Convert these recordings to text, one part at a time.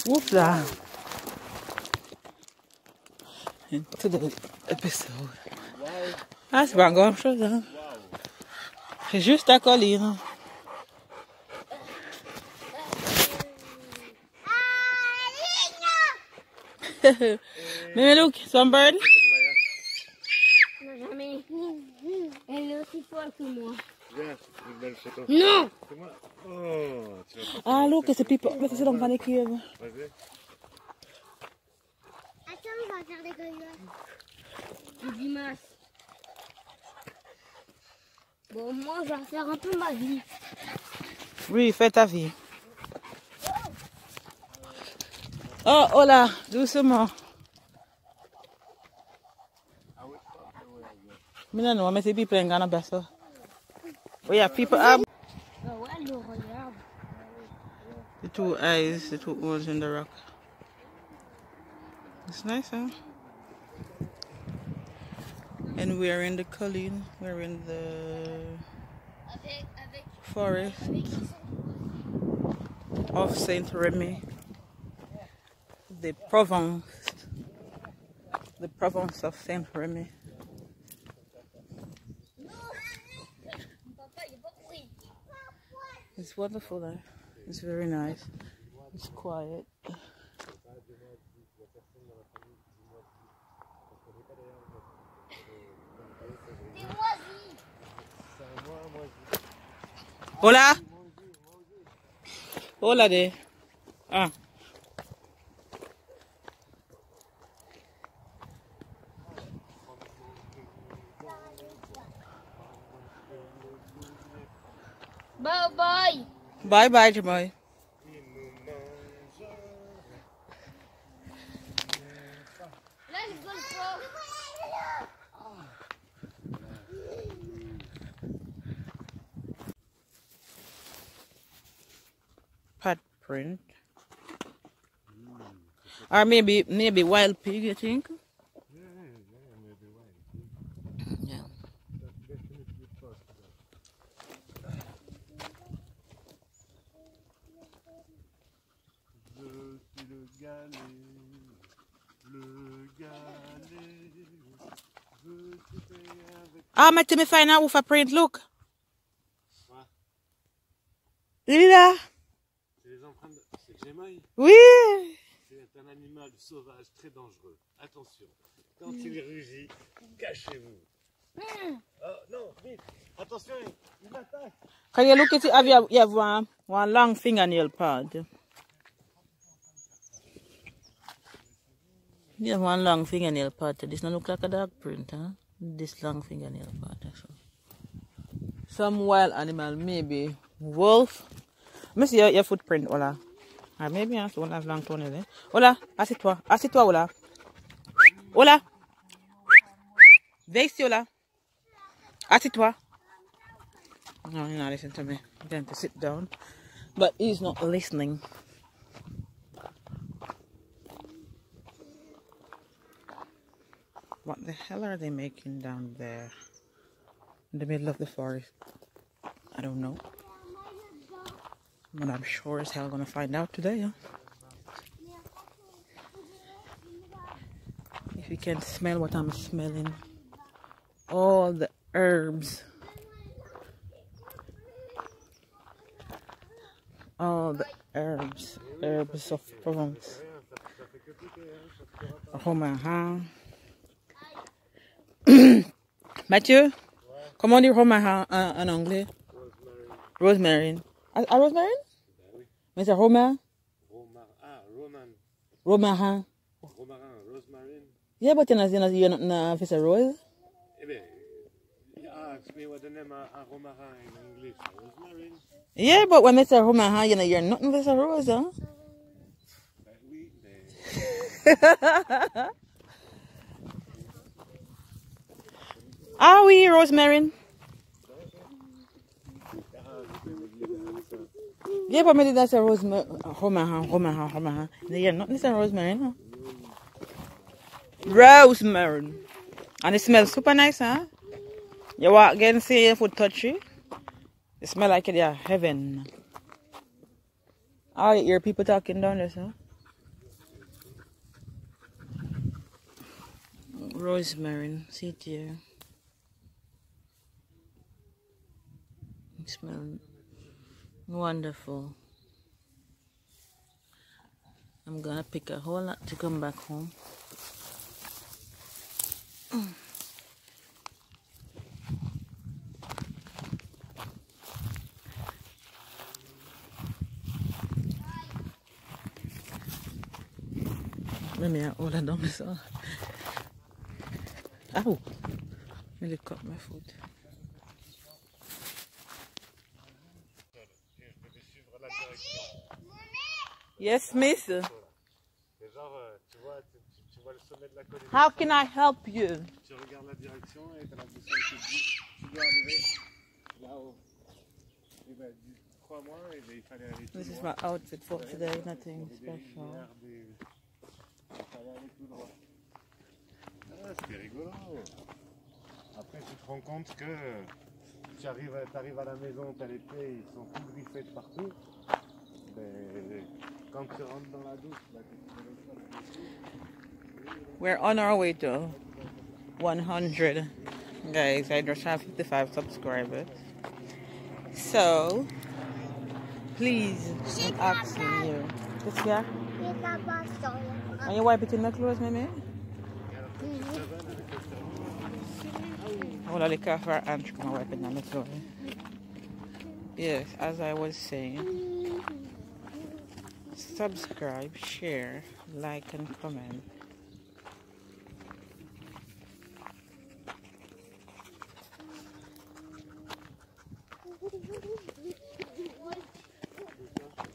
Whoop là. Into the episode. Ah, c'est pas grand chose, hein. C'est juste à coller, hein. Mais look, some bird. Non, jamais. Elle est aussi folle que moi. Viens, une belle photo. Non! C'est moi. Oh, ah, look, c'est people. Mais c'est dans le cave. Vas-y. Attends, on va faire des goyoles. Du dimanche. Bon, moi, je vais faire un peu ma vie. Oui, fais ta vie. Oh, oh là, doucement. Mais non, mais c'est people in Ghana, ça. Oh yeah, people are. The two eyes, the two holes in the rock. It's nice, huh? And we're in the colline, we're in the forest of Saint Remy, the province of Saint Remy. It's wonderful there. It's very nice. It's quiet. Hola. Hola de. Ah. Bye bye. Bye bye, Jamoy. Let's go. Pat print. Or maybe wild pig, you think? Yeah, maybe wild pig. Yeah. Ah, mais tu me fais un ouf à print, look. Il est là. C'est les empreintes. C'est le gémoy. Oui. C'est un animal sauvage très dangereux. Attention. Quand il rugit, cachez-vous. Oh non, vite. Attention, il m'attaque. Can you look at it? You have one long fingernail pad. You have one long fingernail pad. This doesn't look like a dog print, huh? This long fingernail pad. Some wild animal, maybe wolf. Let me see your footprint, Ola. Ah, maybe I don't have long toenails there. Ola, assieds-toi. Assieds-toi, Ola. Ola. Viens ici, Ola. Assieds-toi. No, he's not listening to me. I'm going to sit down. But he's not listening. What the hell are they making down there? In the middle of the forest? I don't know. But I'm sure as hell gonna find out today, huh? If you can smell what I'm smelling. All the herbs. All the herbs of Provence. Romarin. Mathieu, comment on dit romarin en anglais? Rosemary. Ah, rosemary? Mais c'est romarin? Romarin. Rosemary. Yeah, but you're not a rose. Eh bien, ask me what the name of romarin in English. Rosemary. Yeah, but when they say romarin, you're nothing with a rose, huh? Oui, Ah oui, rosemary. Yeah, but maybe that's a rosemary. Romarin. You're not this a rosemary, huh? Rosemary. And it smells super nice, huh? You walk again, see your foot touchy. It smells like it's heaven. I hear people talking down there, so. Rosemary, see it here. It smells wonderful. I'm gonna pick a whole lot to come back home. Let me hold it down so. Ow! Nearly cut my foot. Yes, miss. How can I help you? Tu regardes la direction et tu as la boussole qui te dit tu dois arriver là-haut. Et ben, crois-moi, il fallait aller tout droit. This is my outfit for today, nothing special. Ah, c'était rigolo. Après, tu te rends compte que tu arrives à la maison, tu as les pieds, ils sont tout griffés de partout. Mais quand tu rentres dans la douche, là, tu te fais. We're on our way to 100. Guys, I just have 55 subscribers. So, please, I'm asking you. What's that? Are you wiping in my clothes, maybe? Hold on, the car for and come wipe it in my clothes. Yes, as I was saying, subscribe, share, like, and comment.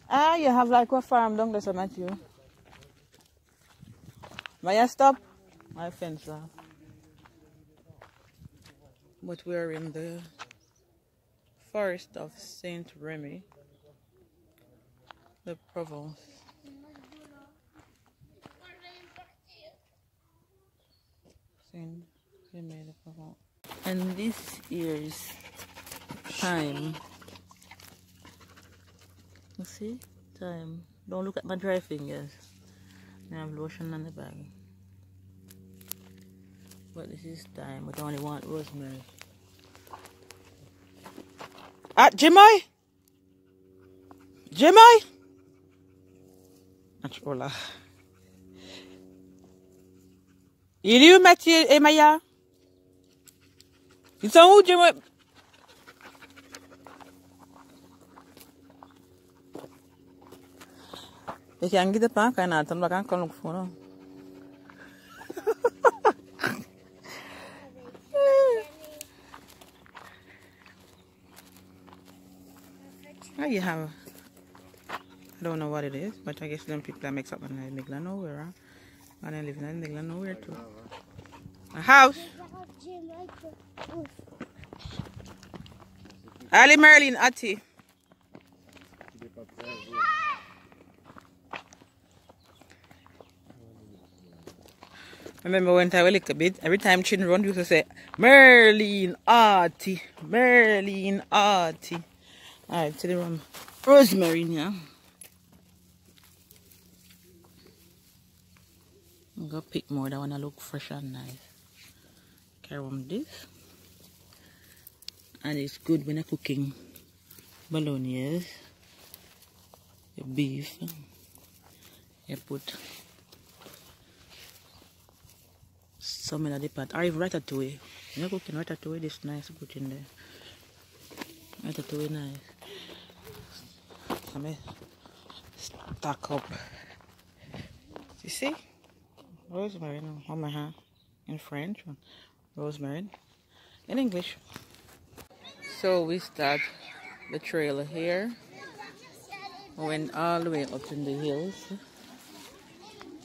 Ah, you have like a farm down there, so Matthew. May I stop? My fence off. But we're in the forest of Saint Remy, the Provence. Saint Remy, the Provence. And this year's time. You see? Time. Don't look at my dry fingers. I have lotion on the bag. But this is time. We only want rosemary. Ah, Jimmy! Jimmy! Hola. Il est où Mathieu et Maya? Ils sont où, Jimmy? They can't get the punk and I'm not going to look for them. You have, I don't know what it is, but I guess them people that make something in the middle of nowhere, huh? And they live in the middle of nowhere too. A house. Ali Merlin Ati. Remember when I was a little bit, every time Chin run, you used to say, Merlin Artie, Merlin Artie. Alright, to the room. Rosemary, yeah. I'm going to pick more that want to look fresh and nice. Carry on this. And it's good when you're cooking bolognese, beef. You put some in the pot, or even ratatouille. You're cooking ratatouille, this nice to put in there. Ratatouille nice. So I stack up. You see? Rosemary on my hand. In French, rosemary in English. So we start the trail here. We went all the way up in the hills.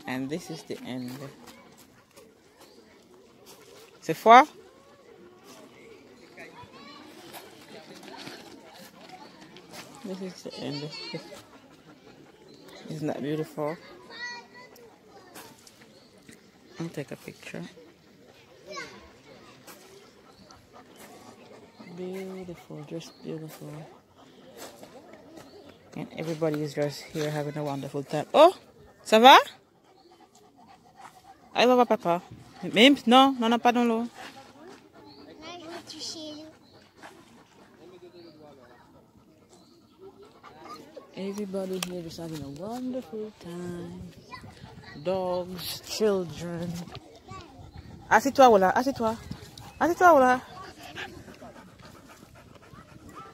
And this is the end. C'est far? This is the end. Isn't that beautiful? I'll take a picture. Beautiful, just beautiful. And everybody is just here having a wonderful time. Oh, ça va? Aí, va, papa. Même? Non, non, non, pas dans l'eau. Everybody here is having a wonderful time. Dogs, children. Assieds-toi, voilà, assieds-toi. Assieds-toi, voilà.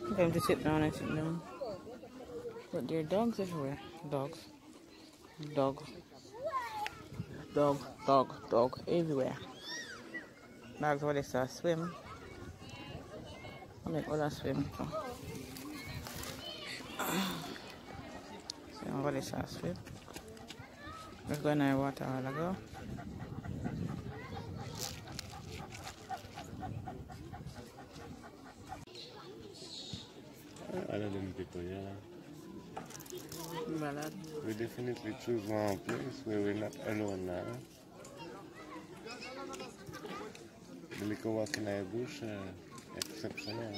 I'm going to sit down, I sit down. But there are dogs everywhere. Dogs. Dog. Dog, dog, dog, everywhere. Dogs where they start swim. I make all that swim. So where they start swim. Let's go in the water a while ago. We definitely choose one place where we're not alone now. The liquor walk in our bush, exceptional.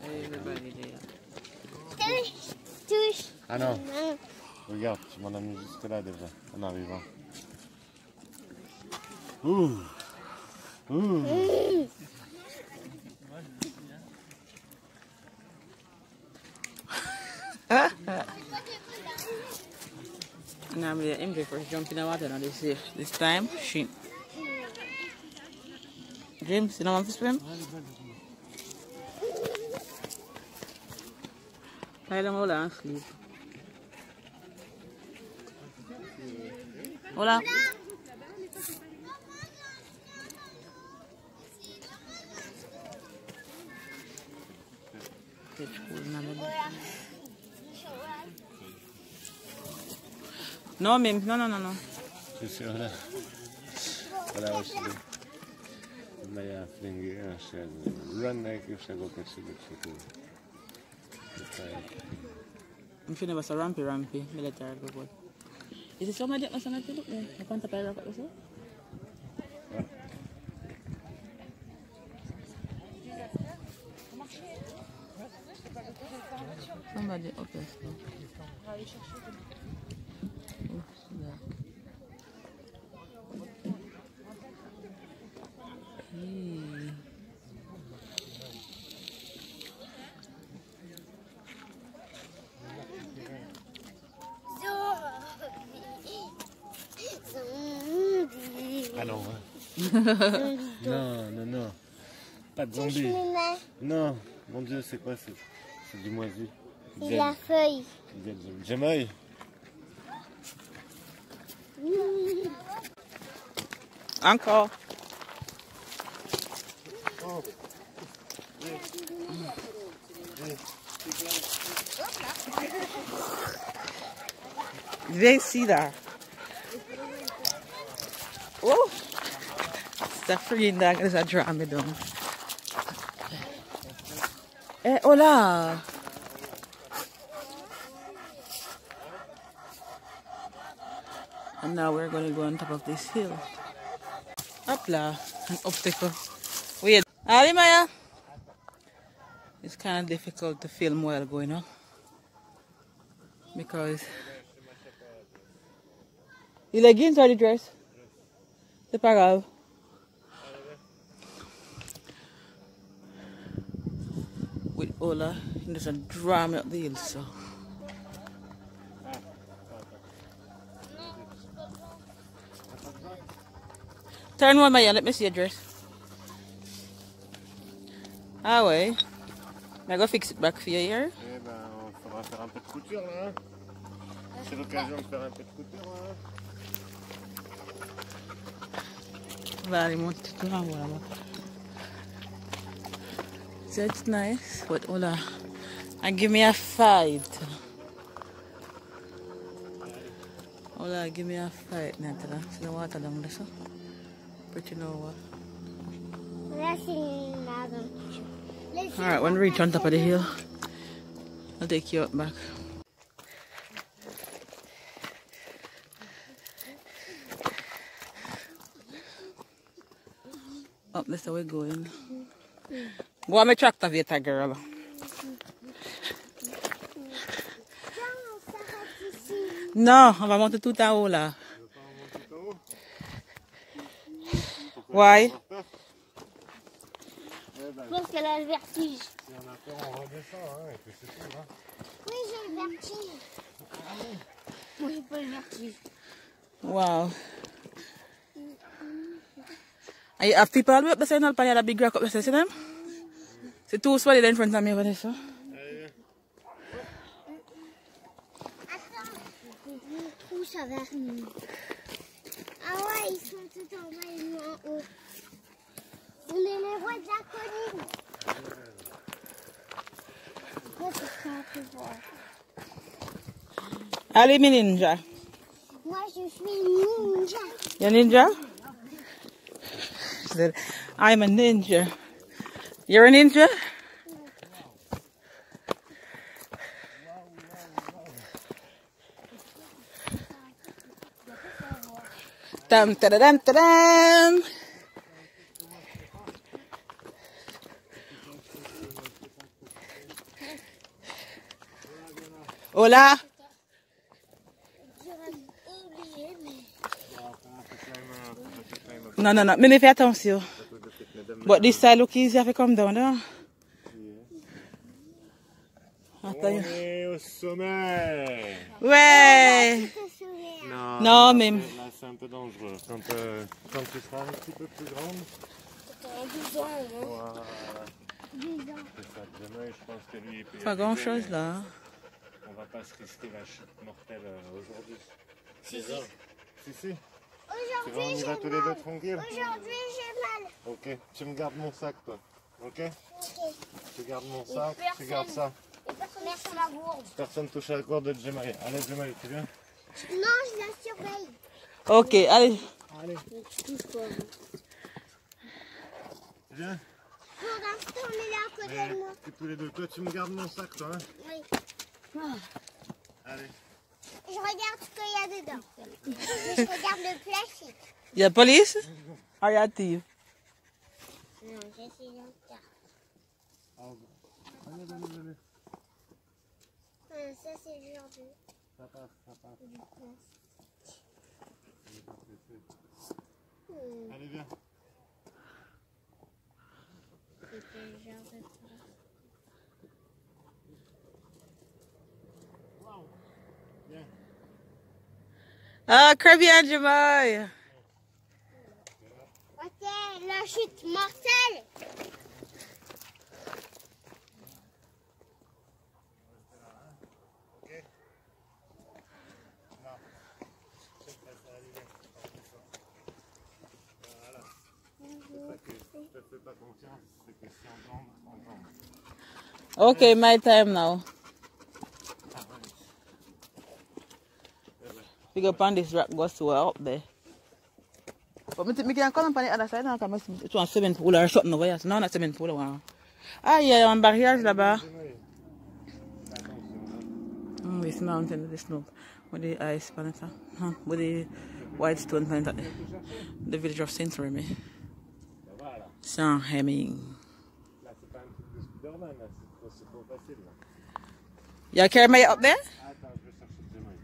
Everybody there. Touche. Ah non. Regarde, tu m'en as mis jusque là déjà, en arrivant. Ouh. Ouh. Now I'm the MJ first jump in the water now this time she James, you don't want to swim? Lie down hola and sleep. Hola. No, mim, no. Sí, sí, hola. Hola, Wesley. Maya flingi, run like you should go catch it. I'm sure never saw rampy, military boy. Is it somebody that must have to look there? I can't apply rocket as well. Somebody up there. Ah non, non. Pas de zombies. Non, mon Dieu, c'est quoi? C'est du moisi. C'est la feuille. Jamaï. Encore. Oh. They see that. Oh, está friendo que essa drama down. Hola. And now we're going to go on top of this hill. Hopla, an obstacle. Wait, Ali Maya. It's kind of difficult to film while going up because the leggings or the dress. C'est pas grave. With Ola, there's a drama up the hill, so. Turn one, Maya, let me see your dress. Ah ouais. I'm going to fix it back for you here. Eh ben, il faudra faire un peu de couture là. C'est l'occasion de faire un peu de couture là. So it's nice, but Ola, and give me a fight. Ola, give me a fight, Natala. See the water down there, so pretty low. Alright, when we reach on top of the hill, I'll take you up back. Up this way we're going. Go on my tractor, Vita girl. Non, on va monter tout en haut là. Tu veux pas en monter tout en haut? Pourquoi Ouais. tu vas avoir peur? Eh ben, Je pense qu'elle a le vertige. si on a peur, on redescend, hein, et puis c'est tout, hein. Oui, j'ai le vertige. Moi, j'ai pas le vertige. Wow. Ay, have people up the sign up on the big rock up the see them? C'est tout solide in front of me, Vanessa. Allez, Attends, le trou, ça va. Ah ouais, ils sont tout en bas et nous en haut. On est les rois de la colline. Moi, je suis un peu fort. Allez, mi ninja. Moi, je suis ninja. You ninja? She said, I'm a ninja. You're a ninja? Tam, tadadam, tadam. Hola. J'aurais oublié, mais... Non, non, non, mais fais attention. But this side look easy if you come down there. on est au sommet. Ouais. Je te souviens. Non, Non, là, mais- Là, c'est un peu dangereux. Quand tu seras un petit peu plus grande. T'as 12 ans, non? Voilà. 12 ans. C'est ça. Demain, je pense que lui, il peut y Pas grand chose arriver, là. mais on va pas se risquer la chute mortelle aujourd'hui. Si, si. Si, si. Tu vois, on Aujourd'hui, y va j'ai tous les deux mal. tranquille. Aujourd'hui, j'ai mal. Ok. Tu me gardes mon sac, toi. Ok. Ok. Tu gardes mon sac. Tu personne. gardes ça. Et personne ne sur la gourde. Personne touche à la corde de Jemai. Allez, Jemai, tu viens? Non, je la surveille. Ok, allez. Allez. Tu touches quoi? Viens. Pour l'instant, on est là à côté de moi. Tous les deux. Toi, tu me gardes mon sac, toi. Hein? Oui. Allez. Je regarde ce qu'il y a dedans. Je regarde le plastique. You police? Or you thief? Non, j'essaie d'en faire. Allez, allez, allez. Ça, c'est le genre de... Ça passe, ça passe. du plastique. Allez, viens. C'est quel genre de plastique? Viens. Ah, Kirby and Jemai. Ok, la chute mortelle. Ok. Non. C'est pas ça, allez, viens. Voilà. C'est pas que je te fais pas confiance, c'est que si on tombe, on tombe. Okay, my time now. We go on this rock, go somewhere up there. But me think me can come on the other side now, because it's one swimming pool or something over here. So no, not swimming pool. Wow. Ah, yeah, on barrières là-bas. This mountain with the snow, with the ice on it, huh? With the white stone on it, the village of Saint Remy. Voilà. Saint-Rémy. Là, c'est pas un truc de Spiderman, là, c'est trop facile. Là. You carry me up there? Attends, je vais chercher Jemai.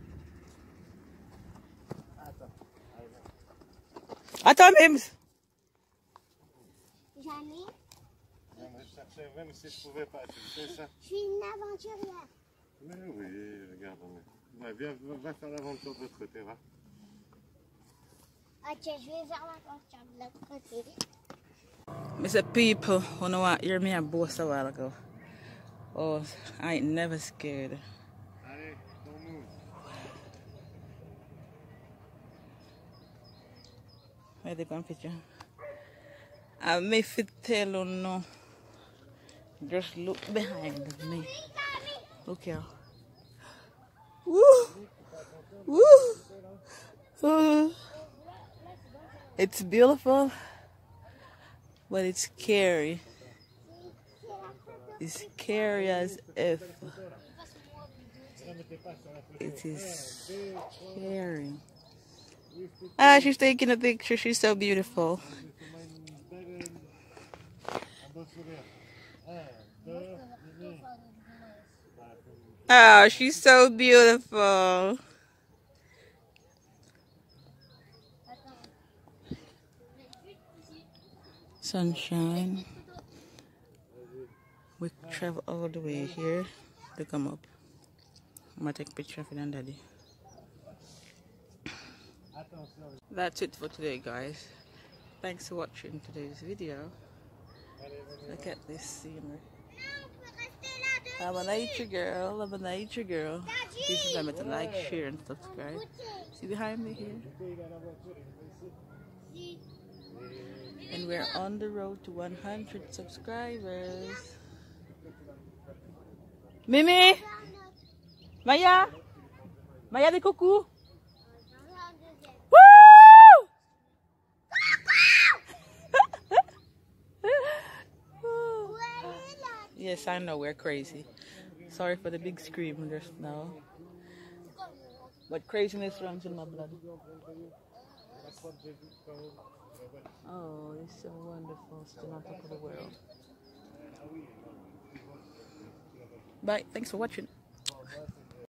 Attends. Allez, viens. Attends, Mims. Jamais. Je viendrai te chercher, même si je pouvais pas, tu sais ça? Je suis une aventurière. Mais oui, regarde. Ouais, viens, va faire l'aventure de l'autre côté, va. Ok, je vais vers l'aventure de l'autre côté. Mr. People who know what hear me and boast a while ago. Oh, I ain't never scared. Allez, don't move. Where they come picture? I may fit tell you no. Just look behind me. Look here. Woo! Woo! Oh. It's beautiful, but it's scary. It's scary as if. It is scary. Ah, she's taking a picture. She's so beautiful. Ah, she's so beautiful. Sunshine. We travel all the way here to come up. I'm gonna take a picture of it and daddy. That's it for today, guys. Thanks for watching today's video. Look at this scenery. I'm a nature girl. I'm a nature girl. Please remember to like, share, and subscribe. See behind me here? And we're on the road to 100 subscribers. Mimi! Maya! Maya de coucou! Woo! Yes, I know we're crazy. Sorry for the big scream just now. But craziness runs in my blood. Oh, it's so wonderful. Still on top of the world. Bye. Thanks for watching.